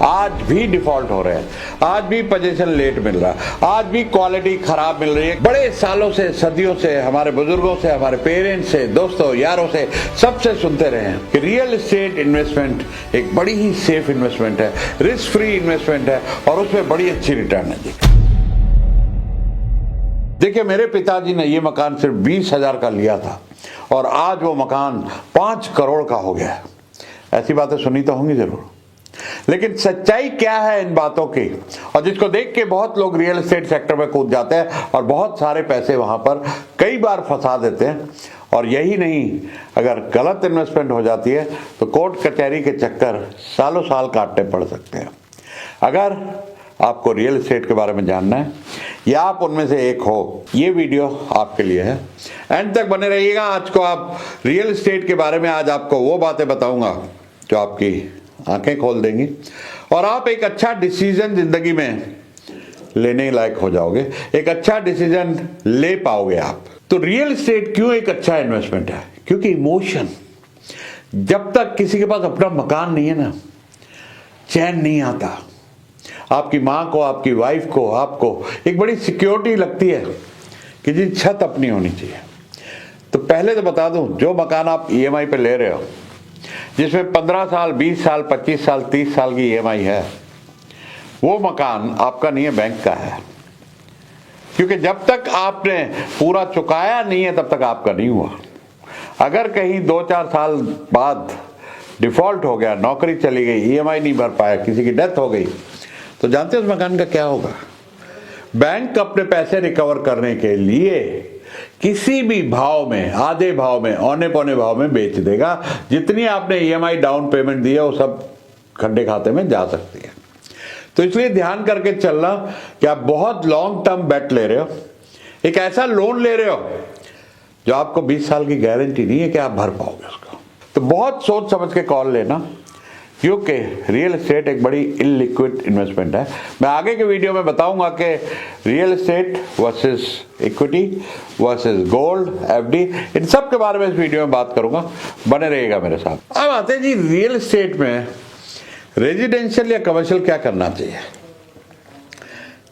आज भी डिफॉल्ट हो रहे हैं, आज भी पोजीशन लेट मिल रहा है, आज भी क्वालिटी खराब मिल रही है। बड़े सालों से, सदियों से हमारे बुजुर्गों से, हमारे पेरेंट्स से, दोस्तों यारों से, सबसे सुनते रहे हैं कि रियल एस्टेट इन्वेस्टमेंट एक बड़ी ही सेफ इन्वेस्टमेंट है, रिस्क फ्री इन्वेस्टमेंट है और उसमें बड़ी अच्छी रिटर्न है। देखिए, मेरे पिताजी ने ये मकान सिर्फ 20,000 का लिया था और आज वो मकान 5 करोड़ का हो गया है। ऐसी बातें सुनी तो होंगी जरूर, लेकिन सच्चाई क्या है इन बातों की, और जिसको देख के बहुत लोग रियल एस्टेट सेक्टर में कूद जाते हैं और बहुत सारे पैसे वहां पर कई बार फंसा देते हैं। और यही नहीं, अगर गलत इन्वेस्टमेंट हो जाती है तो कोर्ट कचहरी के चक्कर सालों साल काटने पड़ सकते हैं। अगर आपको रियल एस्टेट के बारे में जानना है या आप उनमें से एक हो, ये वीडियो आपके लिए है। एंड तक बने रहिएगा। आज को आप रियल एस्टेट के बारे में आज आपको वो बातें बताऊंगा जो आपकी आंखें खोल देंगी और आप एक अच्छा डिसीजन जिंदगी में लेने लायक हो जाओगे, एक अच्छा डिसीजन ले पाओगे आप। तो रियल एस्टेट क्यों एक अच्छा इन्वेस्टमेंट है? क्योंकि इमोशन, जब तक किसी के पास अपना मकान नहीं है ना, चैन नहीं आता। आपकी माँ को, आपकी वाइफ को, आपको एक बड़ी सिक्योरिटी लगती है कि जी छत अपनी होनी चाहिए। तो पहले तो बता दूं, जो मकान आप ईएमआई पे ले रहे हो, जिसमें 15 साल, 20 साल, 25 साल, 30 साल की ईएमआई है, वो मकान आपका नहीं है, बैंक का है। क्योंकि जब तक आपने पूरा चुकाया नहीं है तब तक आपका नहीं हुआ। अगर कहीं 2-4 साल बाद डिफॉल्ट हो गया, नौकरी चली गई, ईएमआई नहीं भर पाया, किसी की डेथ हो गई, तो जानते हैं उस मकान का क्या होगा? बैंक अपने पैसे रिकवर करने के लिए किसी भी भाव में, आधे भाव में, औने पौने भाव में बेच देगा। जितनी आपने ईएमआई डाउन पेमेंट दी है वो सब खड्डे खाते में जा सकती है। तो इसलिए ध्यान करके चलना कि आप बहुत लॉन्ग टर्म बेट ले रहे हो, एक ऐसा लोन ले रहे हो जो आपको 20 साल की गारंटी नहीं है कि आप भर पाओगे उसको। तो बहुत सोच समझ के कॉल लेना, क्योंकि रियल एस्टेट एक बड़ी इलिक्विड इन्वेस्टमेंट है। मैं आगे के वीडियो में बताऊंगा कि real estate versus equity versus gold, FD, इन सब के बारे में इस वीडियो में बात करूंगा। बने रहिएगा मेरे साथ। अब आते हैं जी रियल एस्टेट में रेजिडेंशियल या कमर्शियल क्या करना चाहिए।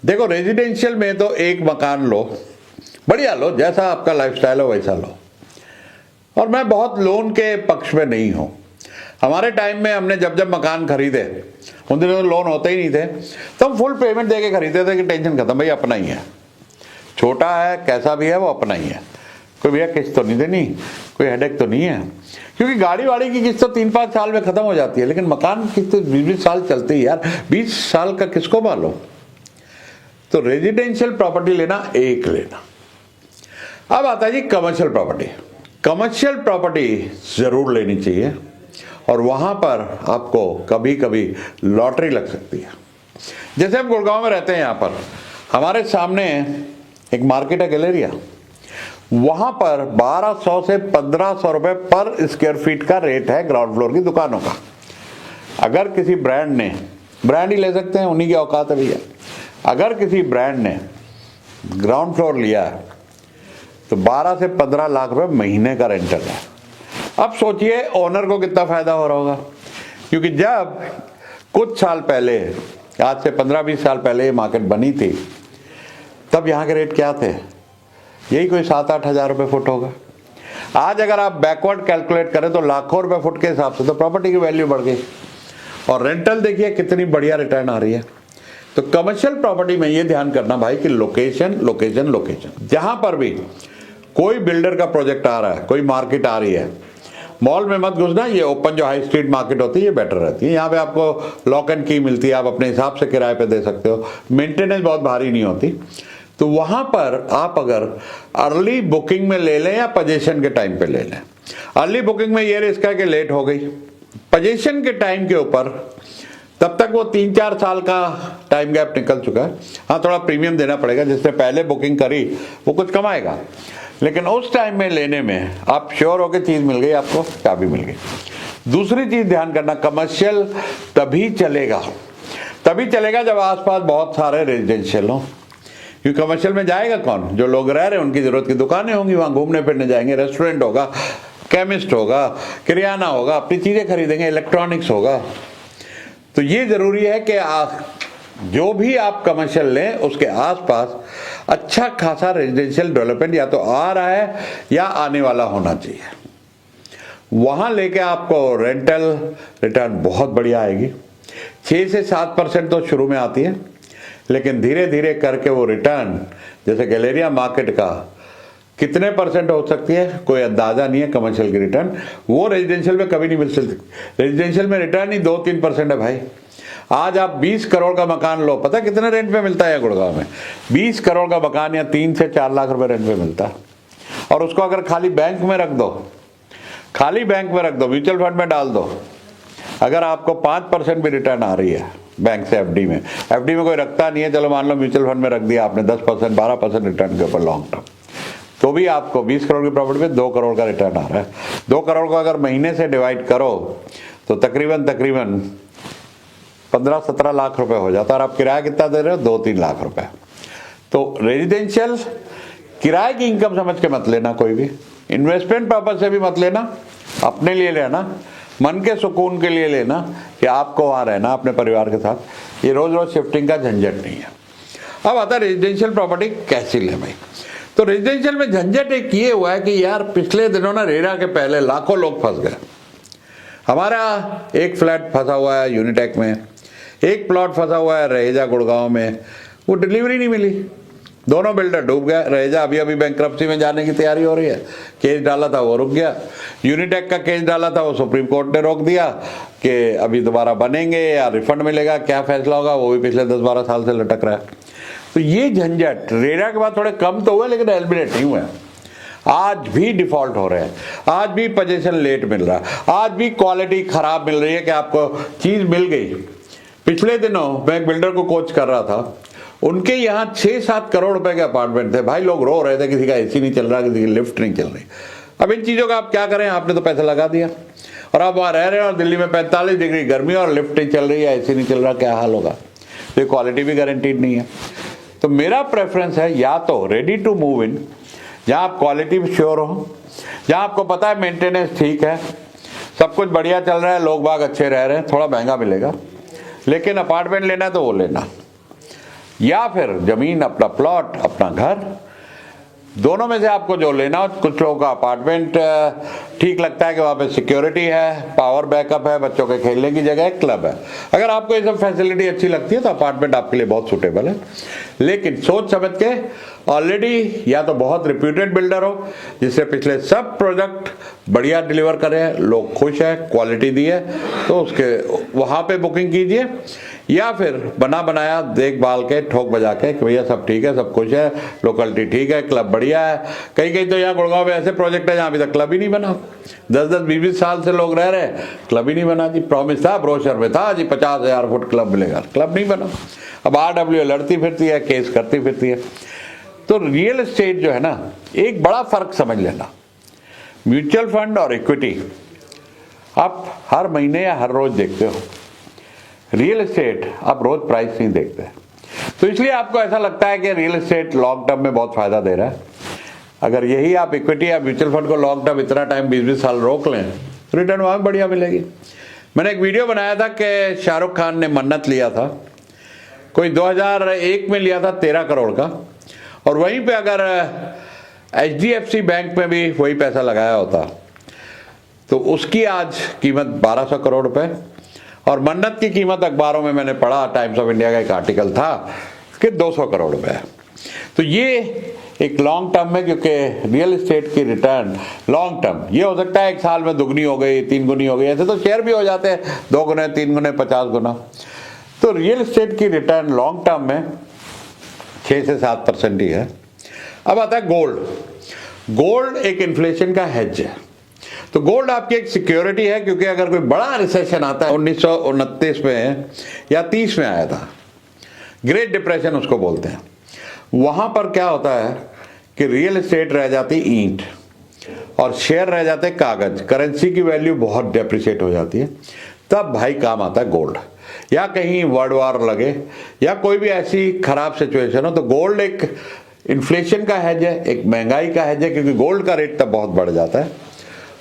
देखो, रेजिडेंशियल में तो एक मकान लो, बढ़िया लो, जैसा आपका लाइफस्टाइल हो वैसा लो। और मैं बहुत लोन के पक्ष में नहीं हूं। हमारे टाइम में हमने जब जब मकान खरीदे, उन दिनों तो लोन होते ही नहीं थे, तो हम फुल पेमेंट देके खरीदते थे कि टेंशन खत्म, भाई अपना ही है, छोटा है कैसा भी है वो अपना ही है, कोई भैया किस्त तो नहीं देनी, कोई हेडेक तो नहीं है। क्योंकि गाड़ी वाड़ी की किस्त तो 3-5 साल में खत्म हो जाती है, लेकिन मकान की किस्त 20-20 साल चलती है यार। 20 साल का किसको मालूम। तो रेजिडेंशियल प्रॉपर्टी लेना एक लेना। अब आता है जी कमर्शियल प्रॉपर्टी। कमर्शियल प्रॉपर्टी जरूर लेनी चाहिए और वहां पर आपको कभी कभी लॉटरी लग सकती है। जैसे हम गुड़गांव में रहते हैं, यहां पर हमारे सामने एक मार्केट है गैलेरिया, वहां पर 1200 से 1500 रुपए पर स्क्वायर फीट का रेट है ग्राउंड फ्लोर की दुकानों का। अगर किसी ब्रांड ने, ब्रांड ही ले सकते हैं, उन्हीं की औकात है भैया, अगर किसी ब्रांड ने ग्राउंड फ्लोर लिया है तो 12 से 15 लाख रुपए महीने का रेंटल है। अब सोचिए ओनर को कितना फायदा हो रहा होगा, क्योंकि जब कुछ साल पहले, आज से 15-20 साल पहले ये मार्केट बनी थी, तब यहाँ के रेट क्या थे? यही कोई 7-8 हजार रुपए फुट होगा। आज अगर आप बैकवर्ड कैलकुलेट करें तो लाखों रुपए फुट के हिसाब से तो प्रॉपर्टी की वैल्यू बढ़ गई। और रेंटल देखिए कितनी बढ़िया रिटर्न आ रही है। तो कमर्शियल प्रॉपर्टी में ये ध्यान करना भाई कि लोकेशन, लोकेशन, लोकेशन। जहां पर भी कोई बिल्डर का प्रोजेक्ट आ रहा है, कोई मार्केट आ रही है, मॉल में मत घुसना। ये ओपन जो हाई स्ट्रीट मार्केट होती है ये बेटर रहती है। यहाँ पे आपको लॉक एंड की मिलती है, आप अपने हिसाब से किराए पे दे सकते हो, मेंटेनेंस बहुत भारी नहीं होती। तो वहां पर आप अगर अर्ली बुकिंग में ले लें या पोजीशन के टाइम पे ले लें। अर्ली बुकिंग में ये रिस्क है कि लेट हो गई, पोजीशन के टाइम के ऊपर तब तक वो 3-4 साल का टाइम गैप निकल चुका है। हाँ, थोड़ा प्रीमियम देना पड़ेगा, जिसने पहले बुकिंग करी वो कुछ कमाएगा, लेकिन उस टाइम में लेने में आप श्योर हो के चीज मिल गई, आपको चाबी मिल गई। दूसरी चीज ध्यान करना, कमर्शियल तभी चलेगा जब आसपास बहुत सारे रेजिडेंशियल हो। क्योंकि कमर्शियल में जाएगा कौन? जो लोग रह रहे हैं, उनकी जरूरत की दुकानें होंगी, वहां घूमने फिरने जाएंगे, रेस्टोरेंट होगा, केमिस्ट होगा, किरियाना होगा, अपनी चीजें खरीदेंगे, इलेक्ट्रॉनिक्स होगा। तो ये जरूरी है कि जो भी आप कमर्शियल लें उसके आसपास अच्छा खासा रेजिडेंशियल डेवलपमेंट या तो आ रहा है या आने वाला होना चाहिए। वहां लेके आपको रेंटल रिटर्न बहुत बढ़िया आएगी। 6 से 7% तो शुरू में आती है, लेकिन धीरे धीरे करके वो रिटर्न, जैसे गैलेरिया मार्केट का कितने परसेंट हो सकती है कोई अंदाजा नहीं है कमर्शियल की रिटर्न, वो रेजिडेंशियल में कभी नहीं मिल सकती। रेजिडेंशियल में रिटर्न ही 2-3% है भाई। आज आप 20 करोड़ का मकान लो, पता कितने रेंट पे मिलता है गुड़गांव में? 20 करोड़ का मकान या 3 से 4 लाख रुपए रेंट पे मिलता है। और उसको अगर खाली बैंक में रख दो, खाली बैंक में रख दो, म्यूचुअल फंड में डाल दो, अगर आपको 5% भी रिटर्न आ रही है बैंक से एफडी में, एफडी में कोई रखता नहीं है, चलो मान लो म्यूचुअल फंड में रख दिया आपने 10% 12% रिटर्न के ऊपर लॉन्ग टर्म, तो भी आपको 20 करोड़ की प्रॉपर्टी पे 2 करोड़ का रिटर्न आ रहा है। 2 करोड़ को अगर महीने से डिवाइड करो तो तकरीबन 15-17 लाख रुपए हो जाता है। और आप किराया कितना दे रहे हो? 2-3 लाख रुपए। तो रेजिडेंशियल किराए की इनकम समझ के मत लेना, कोई भी इन्वेस्टमेंट पर्पज से भी मत लेना, अपने लिए लेना, मन के सुकून के लिए लेना कि आपको वहां रहना अपने परिवार के साथ। ये रोज रोज शिफ्टिंग का झंझट नहीं है। अब आता है रेजिडेंशियल प्रॉपर्टी कैसी ले भाई। तो रेजिडेंशियल में झंझट एक ये हुआ है कि यार पिछले दिनों ना रेरा के पहले लाखों लोग फंस गए। हमारा एक फ्लैट फंसा हुआ है यूनिटेक में, एक प्लॉट फंसा हुआ है रहेजा गुड़गांव में, वो डिलीवरी नहीं मिली, दोनों बिल्डर डूब गए। रहेजा अभी अभी बैंक्रप्सी में जाने की तैयारी हो रही है, केस डाला था वो रुक गया। यूनिटेक का केस डाला था वो सुप्रीम कोर्ट ने रोक दिया कि अभी दोबारा बनेंगे या रिफंड मिलेगा, क्या फैसला होगा, वो भी पिछले 10-12 साल से लटक रहा है। तो ये झंझट रेरा के बाद थोड़े कम तो हुए, लेकिन एलिमिनेट नहीं हुए। आज भी डिफॉल्ट हो रहे हैं, आज भी पोजीशन लेट मिल रहा है, आज भी क्वालिटी खराब मिल रही है कि आपको चीज मिल गई। पिछले दिनों मैं एक बिल्डर को कोच कर रहा था, उनके यहाँ 6-7 करोड़ रुपए के अपार्टमेंट थे भाई। लोग रो रहे थे, किसी का एसी नहीं चल रहा, किसी की लिफ्ट नहीं चल रही। अब इन चीजों का आप क्या करें, आपने तो पैसा लगा दिया और आप वहां रह रहे हैं और दिल्ली में 45 डिग्री गर्मी और लिफ्ट नहीं चल रही है, एसी नहीं चल रहा, क्या हाल होगा? तो क्वालिटी भी गारंटीड नहीं है। तो मेरा प्रेफरेंस है या तो रेडी टू मूव इन, जहां आप क्वालिटी भी श्योर हो, जहां आपको पता है मेंटेनेंस ठीक है, सब कुछ बढ़िया चल रहा है, लोग बाग अच्छे रह रहे हैं, थोड़ा महंगा मिलेगा लेकिन अपार्टमेंट लेना है तो वो लेना, या फिर जमीन, अपना प्लॉट, अपना घर, दोनों में से आपको जो लेना हो। कुछ लोगों का अपार्टमेंट ठीक लगता है कि वहां पे सिक्योरिटी है, पावर बैकअप है, बच्चों के खेलने की जगह है, क्लब है। अगर आपको ये सब फैसिलिटी अच्छी लगती है तो अपार्टमेंट आपके लिए बहुत सुटेबल है। लेकिन सोच समझ के ऑलरेडी या तो बहुत रिप्यूटेड बिल्डर हो जिससे पिछले सब प्रोजेक्ट बढ़िया डिलीवर करे, लोग खुश है, क्वालिटी दी है, तो उसके वहां पे बुकिंग कीजिए। या फिर बना बनाया देखभाल के ठोक बजा के कि भैया सब ठीक है, सब खुश है, लोकेलिटी ठीक है, क्लब बढ़िया है। कहीं कहीं तो यहाँ गुड़गांव में ऐसे प्रोजेक्ट है जहाँ अभी तक क्लब ही नहीं बना, 10-10, 20-20 साल से लोग रह रहे हैं, क्लब ही नहीं बना जी। प्रॉमिस था, ब्रोशर में था जी 50,000 फुट क्लब मिलेगा, क्लब नहीं बना। अब RWA लड़ती फिरती है, केस करती फिरती है। तो रियल एस्टेट जो है ना, एक बड़ा फर्क समझ लेना, म्यूचुअल फंड और इक्विटी आप हर महीने या हर रोज देखते हो, रियल एस्टेट आप रोज प्राइस नहीं देखते। तो इसलिए आपको ऐसा लगता है कि रियल एस्टेट लॉन्ग टर्म में बहुत फायदा दे रहा है। अगर यही आप इक्विटी या म्यूचुअल फंड को लॉन्ग टर्म इतना टाइम 20-20 साल रोक लें, रिटर्न वहां बढ़िया मिलेगी। मैंने एक वीडियो बनाया था कि शाहरुख खान ने मन्नत लिया था, कोई 2001 में लिया था 13 करोड़ का, और वहीं पे अगर HDFC बैंक में भी वही पैसा लगाया होता तो उसकी आज कीमत 1200 करोड़ रुपए, और मन्नत की कीमत अखबारों में मैंने पढ़ा, टाइम्स ऑफ इंडिया का एक आर्टिकल था कि 200 करोड़ रुपए। तो ये एक लॉन्ग टर्म में, क्योंकि रियल एस्टेट की रिटर्न लॉन्ग टर्म ये हो सकता है 1 साल में 2 गुनी हो गई, 3 गुनी हो गई, ऐसे तो शेयर भी हो जाते हैं 2 गुने, 3 गुने, 50 गुना। तो रियल एस्टेट की रिटर्न लॉन्ग टर्म में 6 से 7% ही है। अब आता है गोल्ड। गोल्ड एक इन्फ्लेशन का हेज है, तो गोल्ड आपकी एक सिक्योरिटी है, क्योंकि अगर कोई बड़ा रिसेशन आता है, 1929 में या 30 में आया था, ग्रेट डिप्रेशन उसको बोलते हैं, वहां पर क्या होता है कि रियल एस्टेट रह जाती ईंट और शेयर रह जाते कागज, करेंसी की वैल्यू बहुत डेप्रिशिएट हो जाती है, तब भाई काम आता है गोल्ड। या कहीं वर्ल्ड वॉर लगे या कोई भी ऐसी खराब सिचुएशन हो, तो गोल्ड एक इन्फ्लेशन का हेज है, एक महंगाई का हेज है, क्योंकि गोल्ड का रेट तब बहुत बढ़ जाता है।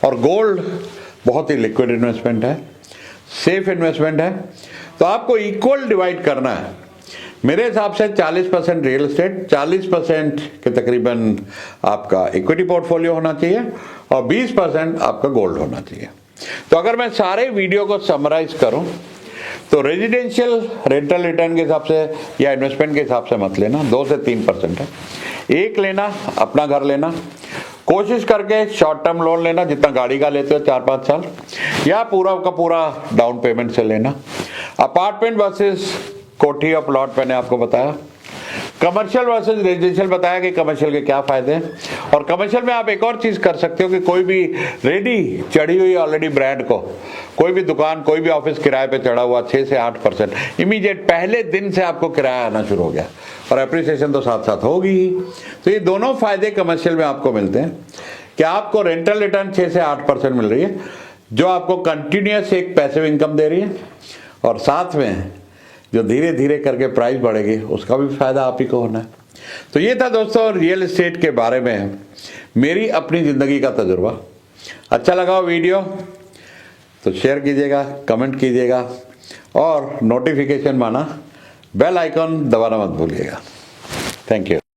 और गोल्ड बहुत ही लिक्विड इन्वेस्टमेंट है, सेफ इन्वेस्टमेंट है। तो आपको इक्वल डिवाइड करना है। मेरे हिसाब से 40% रियल एस्टेट, 40% के तकरीबन आपका इक्विटी पोर्टफोलियो होना चाहिए और 20% आपका गोल्ड होना चाहिए। तो अगर मैं सारे वीडियो को समराइज करूं तो रेजिडेंशियल रेंटल रिटर्न के हिसाब से या इन्वेस्टमेंट के हिसाब से मत लेना, 2 से 3% है। एक लेना अपना घर लेना, कोशिश करके शॉर्ट टर्म लोन लेना जितना गाड़ी का लेते हो 4-5 साल, या पूरा का पूरा डाउन पेमेंट से लेना। अपार्टमेंट वर्सेस कोठी और प्लॉट मैंने आपको बताया। कमर्शियल वर्सेस रेजिडेंशियल बताया कि कमर्शियल के क्या फायदे हैं। और कमर्शियल में आप एक और चीज कर सकते हो कि कोई भी रेडी चढ़ी हुई ऑलरेडी ब्रांड को, कोई भी दुकान, कोई भी ऑफिस किराए पे चढ़ा हुआ 6 से 8% इमीडिएट पहले दिन से आपको किराया आना शुरू हो गया और एप्रिसिएशन तो साथ साथ होगी ही। तो ये दोनों फायदे कमर्शियल में आपको मिलते हैं कि आपको रेंटल रिटर्न 6 से 8% मिल रही है जो आपको कंटिन्यूस एक पैसिव इनकम दे रही है, और साथ में जो धीरे धीरे करके प्राइस बढ़ेगी उसका भी फायदा आप ही को होना है। तो ये था दोस्तों रियल एस्टेट के बारे में मेरी अपनी जिंदगी का तजुर्बा। अच्छा लगा हो वीडियो तो शेयर कीजिएगा, कमेंट कीजिएगा और नोटिफिकेशन माना बेल आइकॉन दबाना मत भूलिएगा। Thank you.